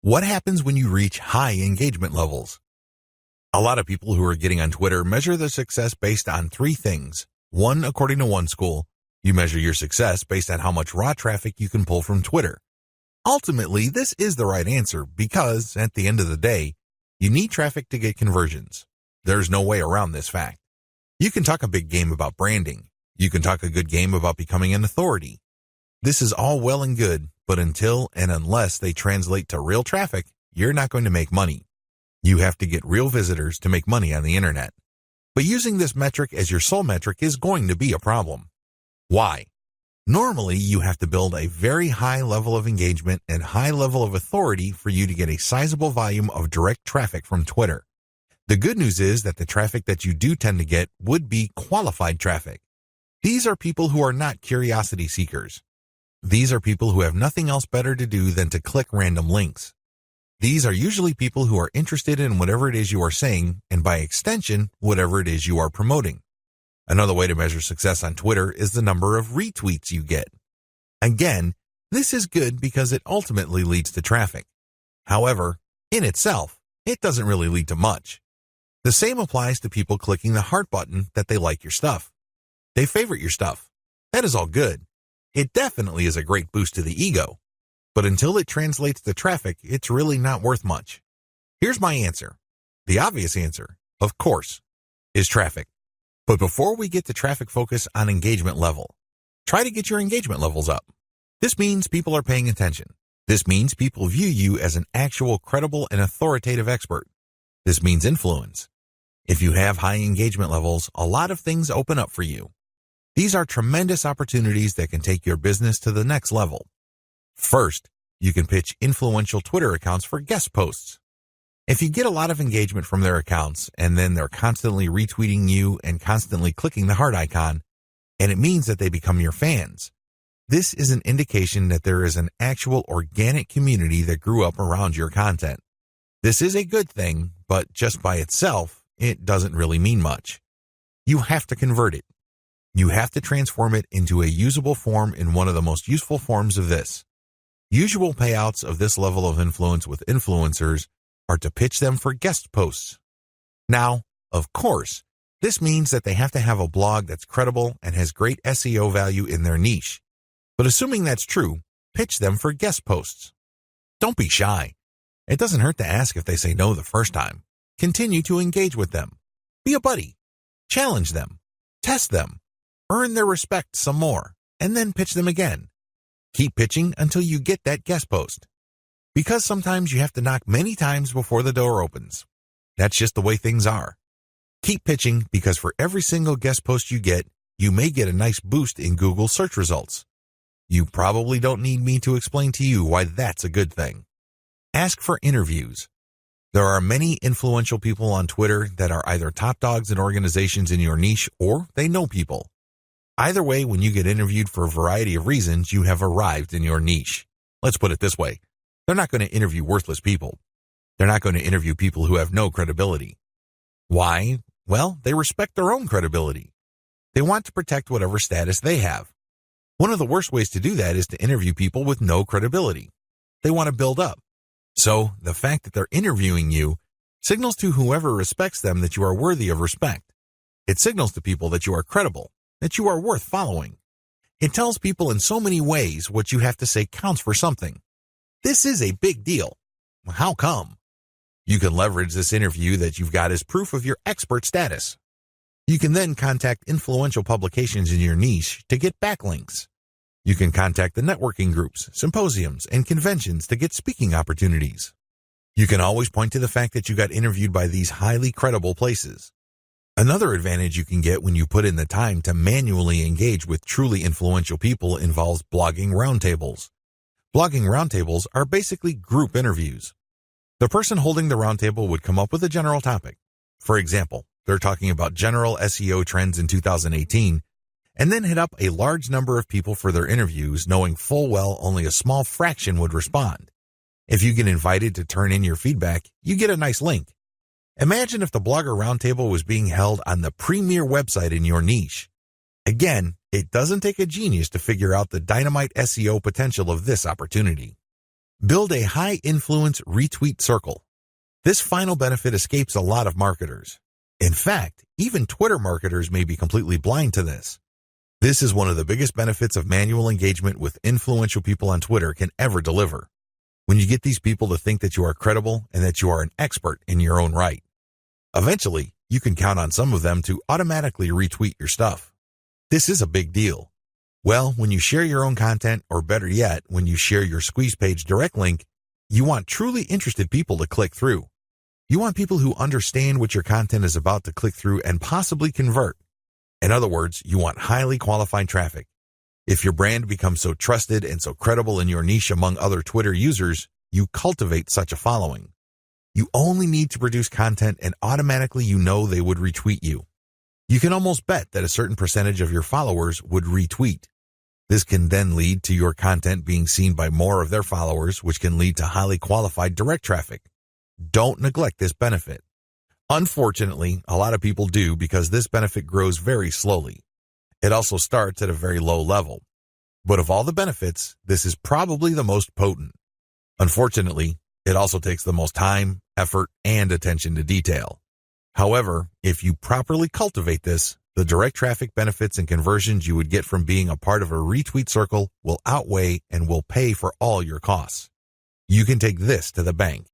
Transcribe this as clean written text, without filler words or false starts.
What happens when you reach high engagement levels? A lot of people who are getting on Twitter measure their success based on three things. One, according to one school, you measure your success based on how much raw traffic you can pull from Twitter. Ultimately, this is the right answer because, at the end of the day, you need traffic to get conversions. There's no way around this fact. You can talk a big game about branding. You can talk a good game about becoming an authority. This is all well and good, but until and unless they translate to real traffic, you're not going to make money. You have to get real visitors to make money on the internet. But using this metric as your sole metric is going to be a problem. Why? Normally, you have to build a very high level of engagement and high level of authority for you to get a sizable volume of direct traffic from Twitter. The good news is that the traffic that you do tend to get would be qualified traffic. These are people who are not curiosity seekers. These are people who have nothing else better to do than to click random links. These are usually people who are interested in whatever it is you are saying, and by extension, whatever it is you are promoting. Another way to measure success on Twitter is the number of retweets you get. Again, this is good because it ultimately leads to traffic. However, in itself, it doesn't really lead to much. The same applies to people clicking the heart button that they like your stuff. They favorite your stuff. That is all good. It definitely is a great boost to the ego. But until it translates to traffic, it's really not worth much. Here's my answer. The obvious answer, of course, is traffic. But before we get to traffic, focus on engagement level. Try to get your engagement levels up. This means people are paying attention. This means people view you as an actual credible and authoritative expert. This means influence. If you have high engagement levels, a lot of things open up for you. These are tremendous opportunities that can take your business to the next level. First, you can pitch influential Twitter accounts for guest posts. If you get a lot of engagement from their accounts and then they're constantly retweeting you and constantly clicking the heart icon, and it means that they become your fans, this is an indication that there is an actual organic community that grew up around your content. This is a good thing, but just by itself, it doesn't really mean much. You have to convert it. You have to transform it into a usable form in one of the most useful forms of this. Usual payouts of this level of influence with influencers are to pitch them for guest posts. Now, of course, this means that they have to have a blog that's credible and has great SEO value in their niche. But assuming that's true, pitch them for guest posts. Don't be shy. It doesn't hurt to ask if they say no the first time. Continue to engage with them. Be a buddy. Challenge them. Test them. Earn their respect some more, and then pitch them again. Keep pitching until you get that guest post. Because sometimes you have to knock many times before the door opens. That's just the way things are. Keep pitching because for every single guest post you get, you may get a nice boost in Google search results. You probably don't need me to explain to you why that's a good thing. Ask for interviews. There are many influential people on Twitter that are either top dogs in organizations in your niche or they know people. Either way, when you get interviewed for a variety of reasons, you have arrived in your niche. Let's put it this way. They're not going to interview worthless people. They're not going to interview people who have no credibility. Why? Well, they respect their own credibility. They want to protect whatever status they have. One of the worst ways to do that is to interview people with no credibility. They want to build up. So, the fact that they're interviewing you signals to whoever respects them that you are worthy of respect. It signals to people that you are credible, that you are worth following. It tells people in so many ways what you have to say counts for something. This is a big deal. How come? You can leverage this interview that you've got as proof of your expert status. You can then contact influential publications in your niche to get backlinks. You can contact the networking groups, symposiums, and conventions to get speaking opportunities. You can always point to the fact that you got interviewed by these highly credible places. Another advantage you can get when you put in the time to manually engage with truly influential people involves blogging roundtables. Blogging roundtables are basically group interviews. The person holding the roundtable would come up with a general topic. For example, they're talking about general SEO trends in 2018, and then hit up a large number of people for their interviews, knowing full well only a small fraction would respond. If you get invited to turn in your feedback, you get a nice link. Imagine if the Blogger Roundtable was being held on the premier website in your niche. Again, it doesn't take a genius to figure out the dynamite SEO potential of this opportunity. Build a high-influence retweet circle. This final benefit escapes a lot of marketers. In fact, even Twitter marketers may be completely blind to this. This is one of the biggest benefits of manual engagement with influential people on Twitter can ever deliver. When you get these people to think that you are credible and that you are an expert in your own right. Eventually, you can count on some of them to automatically retweet your stuff. This is a big deal. Well, when you share your own content, or better yet, when you share your Squeeze Page direct link, you want truly interested people to click through. You want people who understand what your content is about to click through and possibly convert. In other words, you want highly qualified traffic. If your brand becomes so trusted and so credible in your niche among other Twitter users, you cultivate such a following. You only need to produce content and automatically you know they would retweet you. You can almost bet that a certain percentage of your followers would retweet. This can then lead to your content being seen by more of their followers, which can lead to highly qualified direct traffic. Don't neglect this benefit. Unfortunately, a lot of people do because this benefit grows very slowly. It also starts at a very low level. But of all the benefits, this is probably the most potent. Unfortunately, it also takes the most time, effort, and attention to detail. However, if you properly cultivate this, the direct traffic benefits and conversions you would get from being a part of a retweet circle will outweigh and will pay for all your costs. You can take this to the bank.